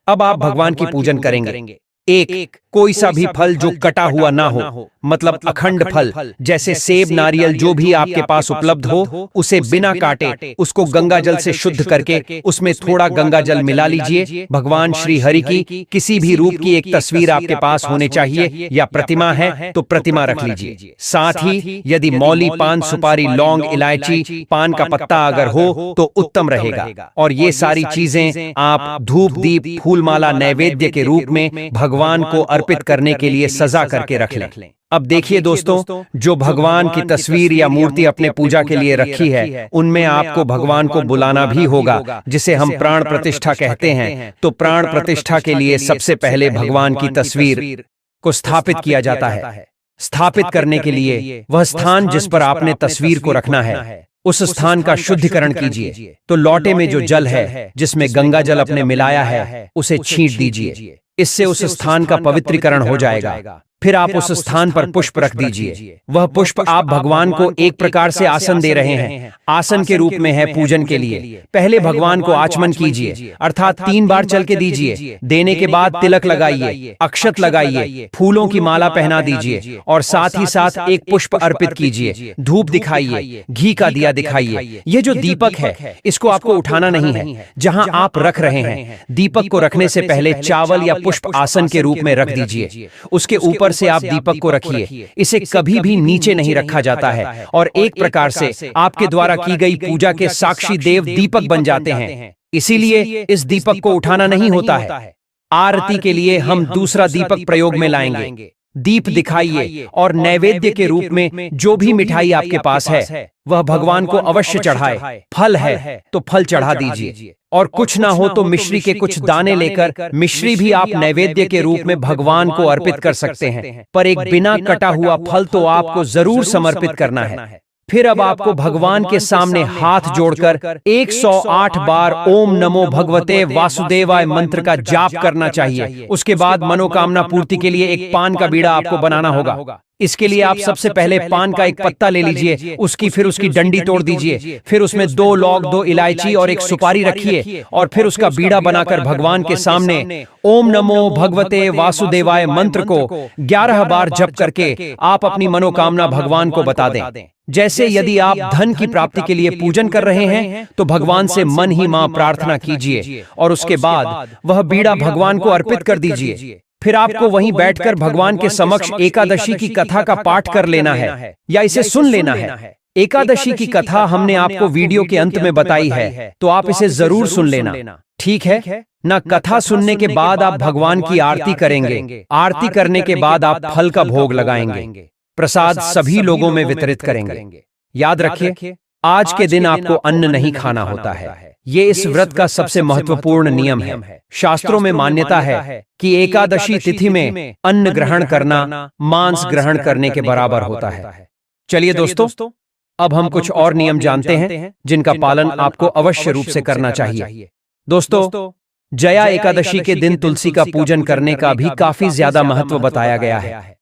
अब आप भगवान की पूजन करेंगे। एक, कोई सा भी फल जो कटा हुआ ना हो, मतलब अखंड फल, जैसे सेब, नारियल, जो भी आपके पास उपलब्ध हो, उसे बिना काटे उसको गंगा जल से शुद्ध करके उसमें थोड़ा गंगा जल मिला लीजिए। भगवान श्री हरि की किसी भी रूप की एक तस्वीर आपके पास होनी चाहिए, या प्रतिमा है तो प्रतिमा रख लीजिए। साथ ही यदि मौली, पान, सुपारी, लौंग, इलायची, पान का पत्ता अगर हो तो उत्तम रहेगा। और ये सारी चीजें आप धूप, दीप, फूलमाला नैवेद्य के रूप में भगवान को अर्पित करने के लिए सजा करके रख लें। अब देखिए दोस्तों, जो भगवान की तस्वीर या मूर्ति अपने पूजा के लिए रखी है, उनमें आपको भगवान को बुलाना भी होगा, जिसे हम प्राण प्रतिष्ठा कहते हैं। तो प्राण प्रतिष्ठा के लिए सबसे पहले भगवान की तस्वीर को स्थापित किया जाता है। स्थापित करने के लिए वह स्थान जिस पर आपने तस्वीर को रखना है, उस स्थान का शुद्धिकरण कीजिए। तो लोटे में जो जल है, जिसमें गंगा जल अपने मिलाया है, उसे छींट दीजिए। इससे उस स्थान का पवित्रीकरण हो जाएगा। फिर आप उस स्थान पर पुष्प रख दीजिए। वह पुष्प आप भगवान को एक प्रकार से आसन दे रहे हैं, आसन के रूप में है पूजन के लिए। पहले भगवान को आचमन कीजिए, अर्थात 3 बार चल के दीजिए। देने के बाद तिलक लगाइए, अक्षत लगाइए, फूलों की माला पहना दीजिए और साथ ही साथ एक पुष्प अर्पित कीजिए। धूप दिखाइए, घी का दिया दिखाइए। ये जो दीपक है, इसको आपको उठाना नहीं है। जहां आप रख रहे हैं, दीपक को रखने से पहले चावल या पुष्प आसन के रूप में रख दीजिए। उसके ऊपर से आप दीपक को रखिए। इसे कभी भी नीचे नहीं रखा जाता है और एक प्रकार से आपके द्वारा की गई पूजा के साक्षी देव दीपक बन जाते हैं। इसीलिए इस दीपक को उठाना नहीं होता है। आरती के लिए हम दूसरा दीपक प्रयोग में लाएंगे। दीप दिखाइए और नैवेद्य के रूप में जो भी मिठाई आपके पास है, वह भगवान को अवश्य चढ़ाए। फल है तो फल चढ़ा दीजिए, और कुछ ना हो तो मिश्री के कुछ दाने लेकर मिश्री भी आप नैवेद्य के रूप में भगवान को अर्पित कर सकते हैं। पर एक बिना कटा हुआ फल तो आपको जरूर समर्पित करना है। फिर अब आपको भगवान के सामने हाथ जोड़कर 108 बार ओम नमो भगवते वासुदेवाय मंत्र का जाप करना चाहिए। उसके बाद मनोकामना पूर्ति के लिए एक पान का बीड़ा आपको बनाना होगा। इसके लिए आप सबसे पहले पान का एक पत्ता ले लीजिए, फिर उसकी डंडी तोड़ दीजिए। फिर उसमें 2 लौंग, 2 इलायची और एक सुपारी रखिए और फिर उसका बीड़ा बनाकर भगवान के सामने ओम नमो भगवते वासुदेवाय मंत्र को 11 बार जप करके आप अपनी मनोकामना भगवान को बता दें। जैसे यदि आप धन की प्राप्ति के लिए पूजन कर रहे हैं तो भगवान से मन ही मां प्रार्थना कीजिए और उसके बाद वह बीड़ा भगवान को अर्पित कर दीजिए। फिर आपको वहीं बैठकर भगवान के समक्ष एकादशी की कथा का पाठ कर लेना है या इसे सुन लेना है। एकादशी की कथा हमने आपको वीडियो के अंत में बताई है, तो आप इसे जरूर सुन लेना, ठीक है ना। कथा सुनने के बाद आप भगवान की आरती करेंगे। आरती करने के बाद आप फल का भोग लगाएंगे। प्रसाद सभी लोगों में वितरित करेंगे। याद रखिए, आज के दिन आपको अन्न नहीं खाना होता है। ये इस व्रत का सबसे महत्वपूर्ण नियम है। शास्त्रों में मान्यता है कि एकादशी तिथि में अन्न ग्रहण करना मांस ग्रहण करने के बराबर होता है। चलिए दोस्तों, अब हम कुछ और नियम जानते हैं जिनका पालन आपको अवश्य रूप से करना चाहिए। दोस्तों, जया एकादशी के दिन तुलसी का पूजन करने का भी काफी ज्यादा महत्व बताया गया है।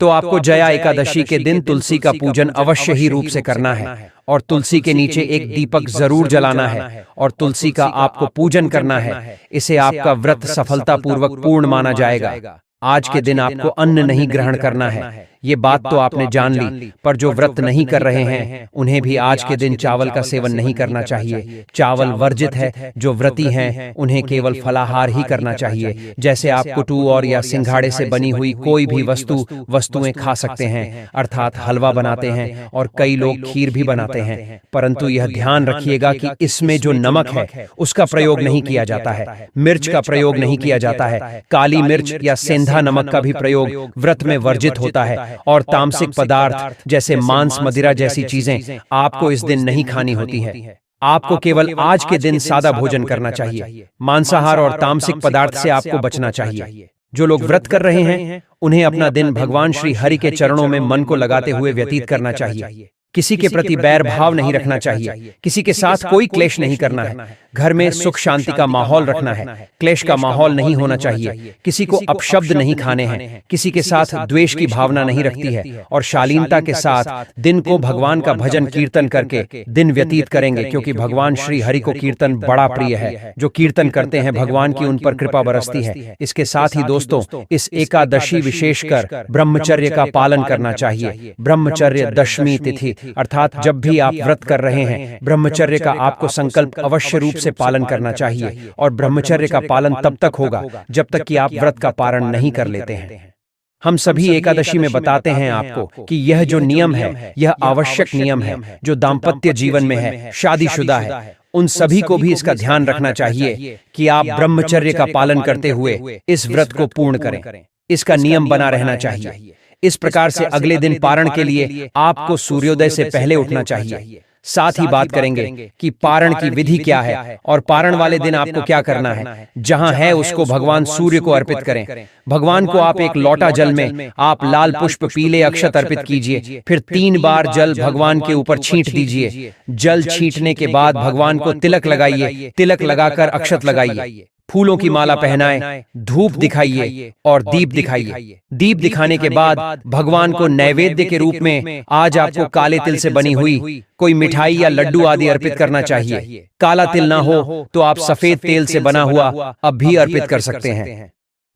तो आपको जया एकादशी के दिन तुलसी का पूजन अवश्य ही रूप से करना है और तुलसी के नीचे एक दीपक जरूर जलाना है और तुलसी का आपको पूजन करना है। इसे आपका व्रत सफलतापूर्वक पूर्ण माना जाएगा। आज के दिन आपको अन्न नहीं ग्रहण करना है। ये बात तो आपने जान ली, पर जो व्रत नहीं कर रहे हैं उन्हें भी आज के दिन चावल का सेवन नहीं करना चाहिए। चावल वर्जित है। जो व्रती हैं उन्हें केवल फलाहार ही करना चाहिए। जैसे आप कुटू और या सिंघाड़े से बनी हुई कोई भी वस्तुएं खा सकते हैं, अर्थात हलवा बनाते हैं और कई लोग खीर भी बनाते हैं। परंतु यह ध्यान रखिएगा कि इसमें जो नमक है उसका प्रयोग नहीं किया जाता है, मिर्च का प्रयोग नहीं किया जाता है। काली मिर्च या सेंधा नमक का भी प्रयोग व्रत में वर्जित होता है। और तामसिक पदार्थ जैसे मांस मदिरा जैसी चीजें आपको इस दिन नहीं खानी होती है। आपको केवल आज के दिन सादा भोजन करना चाहिए। मांसाहार और तामसिक पदार्थ से आपको बचना चाहिए। जो लोग व्रत कर रहे हैं उन्हें अपना दिन भगवान श्री हरि के चरणों में मन को लगाते हुए व्यतीत करना चाहिए। किसी के प्रति बैर भाव नहीं रखना चाहिए। किसी के साथ कोई क्लेश नहीं करना है। घर में सुख शांति का माहौल रखना है। क्लेश का माहौल नहीं होना चाहिए। किसी को अपशब्द नहीं खाने हैं। किसी के साथ द्वेष की भावना नहीं रखती है। और शालीनता के साथ दिन को भगवान का भजन कीर्तन करके दिन व्यतीत करेंगे, क्योंकि भगवान श्री हरि को कीर्तन बड़ा प्रिय है। जो कीर्तन करते हैं भगवान की उन पर कृपा बरसती है। इसके साथ ही दोस्तों, इस एकादशी विशेषकर ब्रह्मचर्य का पालन करना चाहिए। ब्रह्मचर्य दशमी तिथि अर्थात जब भी आप व्रत कर रहे हैं, ब्रह्मचर्य का आपको संकल्प अवश्य रूप से पालन करना चाहिए। और ब्रह्मचर्य का पालन तब तक होगा जब तक कि आप व्रत का पारण नहीं कर लेते हैं। हम सभी एकादशी में बताते हैं आपको कि यह जो नियम है यह आवश्यक नियम है। जो दाम्पत्य जीवन में है, शादीशुदा है, उन सभी को भी इसका ध्यान रखना चाहिए कि आप ब्रह्मचर्य का पालन करते हुए इस व्रत को पूर्ण करें। इसका नियम बना रहना चाहिए। इस प्रकार से अगले दिन पारण के लिए आपको सूर्योदय से पहले उठना चाहिए। साथ ही बात करेंगे कि पारण की विधि क्या है और पारण वाले दिन आपको क्या करना है। जहां है उसको भगवान सूर्य को अर्पित करें। भगवान को आप एक लोटा जल में आप लाल पुष्प पीले अक्षत अर्पित कीजिए। फिर 3 बार जल भगवान के ऊपर छींट दीजिए। जल छींटने के बाद भगवान को तिलक लगाइए। तिलक लगाकर अक्षत लगाइए। फूलों की माला पहनाएं, धूप दिखाइए और दीप दिखाइए। दीप दिखाने के बाद भगवान को नैवेद्य के रूप में आज आपको काले तिल से बनी हुई कोई मिठाई या लड्डू आदि अर्पित करना चाहिए। काला तिल ना हो तो आप सफेद तेल से बना हुआ अब भी अर्पित कर सकते हैं।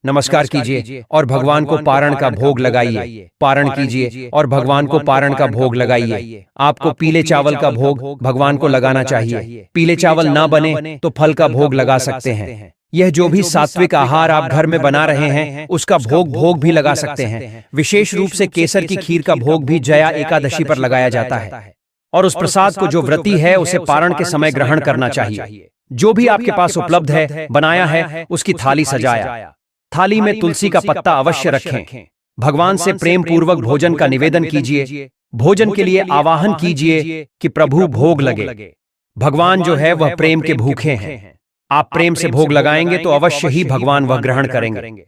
नमस्कार कीजिए और भगवान को पारण का भोग लगाइए। पारण कीजिए और भगवान को पारण का भोग लगाइए। आपको पीले चावल का भोग भगवान को लगाना चाहिए। पीले चावल ना बने तो फल का भोग लगा सकते हैं। यह जो भी सात्विक आहार आप घर में बना रहे हैं उसका भोग भी लगा सकते हैं। विशेष रूप से केसर की खीर का भोग भी जया एकादशी पर लगाया जाता है। और उस प्रसाद को जो व्रती है उसे पारण के समय ग्रहण करना चाहिए। जो भी आपके पास उपलब्ध है, बनाया है, उसकी थाली सजाया। थाली में तुलसी का पत्ता अवश्य रखें। भगवान से प्रेम पूर्वक भोजन का निवेदन कीजिए। भोजन के लिए आवाहन कीजिए कि प्रभु भोग लगे। भगवान जो है वह प्रेम के भूखे हैं। आप प्रेम से भोग लगाएंगे तो अवश्य ही भगवान वह ग्रहण करेंगे।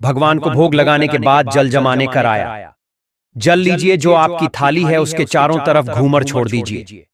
भगवान को भोग लगाने के बाद जल जमाने कराया। जल लीजिए, जो आपकी थाली है उसके चारों तरफ घूमर छोड़ दीजिए।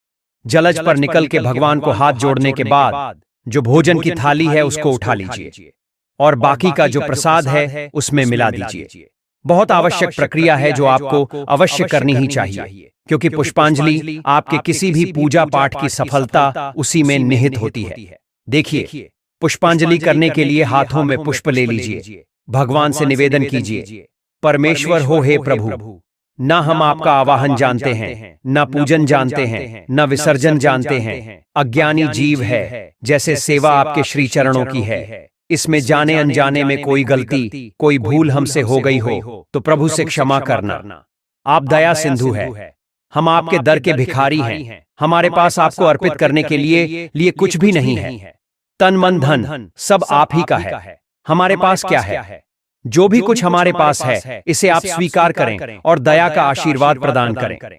जलज पर निकल के भगवान को हाथ जोड़ने के बाद जो भोजन की थाली है उसको उठा लीजिए और बाकी का जो प्रसाद है उसमें मिला दीजिए। बहुत आवश्यक प्रक्रिया है जो आपको अवश्य करनी ही चाहिए, क्योंकि पुष्पांजलि आपके किसी भी पूजा पाठ की सफलता उसी में निहित होती है। देखिए, पुष्पांजलि करने के लिए हाथों में पुष्प ले लीजिए। भगवान से निवेदन कीजिए, परमेश्वर हो हे प्रभु, न हम आपका आवाहन जानते हैं, न पूजन जानते हैं, न विसर्जन जानते हैं। अज्ञानी जीव है, जैसे सेवा आपके श्री चरणों की है। इसमें जाने अनजाने में कोई गलती, कोई भूल हमसे हो गई हो तो प्रभु से क्षमा करना। आप दया सिंधु है। हम आपके दर के भिखारी हैं। हमारे पास आपको अर्पित करने के लिए कुछ भी नहीं है। तन मन धन सब आप ही का है। हमारे पास क्या है? जो भी कुछ हमारे पास है इसे आप स्वीकार करें और दया का आशीर्वाद प्रदान करें।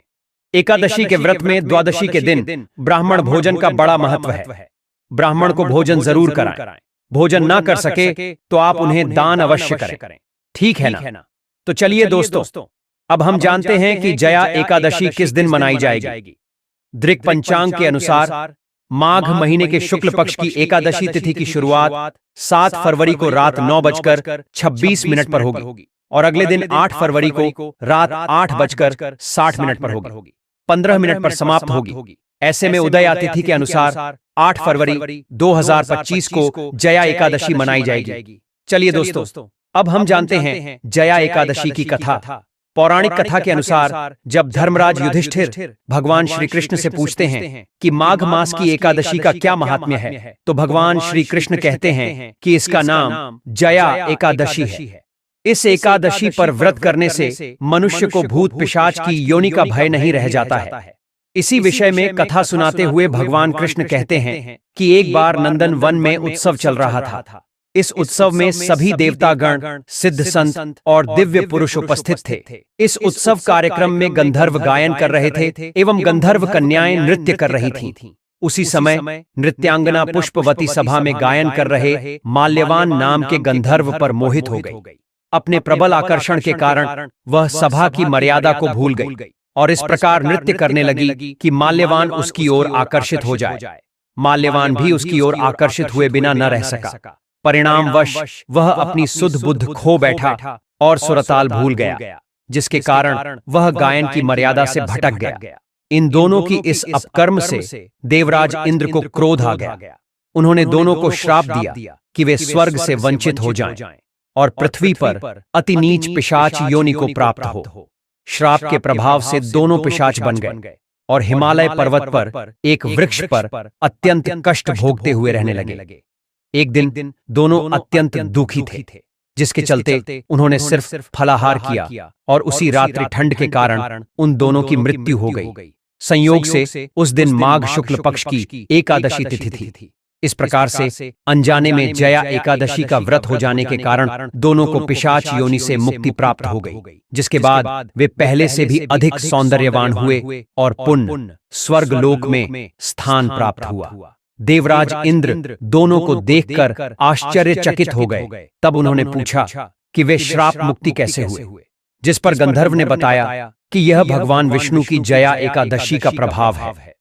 एकादशी के व्रत में द्वादशी के दिन ब्राह्मण भोजन का बड़ा महत्व है। ब्राह्मण को भोजन जरूर कराएं। भोजन ना कर सके तो आप उन्हें दान अवश्य करें। ठीक है ना? तो चलिए दोस्तों, अब हम जानते हैं कि जया एकादशी किस दिन मनाई जाएगी। दृक पंचांग के अनुसार माघ महीने के शुक्ल पक्ष की एकादशी तिथि की शुरुआत 7 फरवरी को रात 9:26 पर होगी और अगले दिन 8 फरवरी को रात 8:60 पर होगी। 15 मिनट पर समाप्त होगी। ऐसे में उदया तिथि के अनुसार 8 फरवरी 2025 को जया एकादशी मनाई जाएगी। चलिए दोस्तों, अब हम जानते हैं जया एकादशी की कथा। पौराणिक कथा के अनुसार जब धर्मराज युधिष्ठिर भगवान श्री कृष्ण से पूछते हैं कि माघ मास की एकादशी का क्या महात्म्य है, तो भगवान श्री कृष्ण कहते हैं कि इसका नाम जया एकादशी है। इस एकादशी पर व्रत करने से मनुष्य को भूत पिशाच की योनि का भय नहीं रह जाता है। इसी विषय में कथा सुनाते हुए भगवान कृष्ण कहते हैं कि एक बार नंदन वन में उत्सव चल रहा था। इस उत्सव में सभी देवतागण, सिद्ध संत और दिव्य पुरुष उपस्थित थे। इस उत्सव कार्यक्रम में गंधर्व गायन कर रहे थे एवं गंधर्व कन्याएं नृत्य कर रही थीं। उसी समय नृत्यांगना पुष्पवती सभा में गायन कर रहे माल्यवान नाम के गंधर्व पर मोहित हो गई। अपने प्रबल आकर्षण के कारण वह सभा की मर्यादा को भूल गई और इस प्रकार नृत्य करने लगी कि माल्यवान उसकी ओर आकर्षित हो जाए। माल्यवान भी उसकी ओर आकर्षित हुए बिना न रह सका। परिणामवश वह अपनी सुध बुद्ध खो बैठा और सुरताल भूल गया, जिसके कारण वह गायन की मर्यादा से भटक गया। इन दोनों की इस अपकर्म से देवराज इंद्र को क्रोध आ गया। उन्होंने दोनों को श्राप दिया कि वे स्वर्ग से वंचित हो जाएं और पृथ्वी पर अति नीच पिशाच योनि को प्राप्त हो। श्राप के प्रभाव से दोनों पिशाच बन गए और हिमालय पर्वत पर एक वृक्ष पर अत्यंत कष्ट भोगते हुए रहने लगे। एक दिन दोनों अत्यंत दुखी थे, जिसके चलते उन्होंने सिर्फ फलाहार किया और उसी रात्रि ठंड के कारण उन दोनों की मृत्यु हो गई। संयोग से उस दिन माघ शुक्ल पक्ष की एकादशी तिथि थी। इस प्रकार से अनजाने में जया एकादशी का व्रत हो जाने के कारण दोनों को पिशाच योनि से मुक्ति प्राप्त हो गई, जिसके बाद वे पहले से भी अधिक सौंदर्यवान हुए और पुण्य स्वर्ग लोक में स्थान प्राप्त हुआ। देवराज इंद्र दोनों को देखकर आश्चर्यचकित हो गए। तब उन्होंने पूछा कि वे श्राप मुक्ति कैसे हुए, जिस पर गंधर्व ने बताया कि यह भगवान विष्णु की जया एकादशी का प्रभाव है।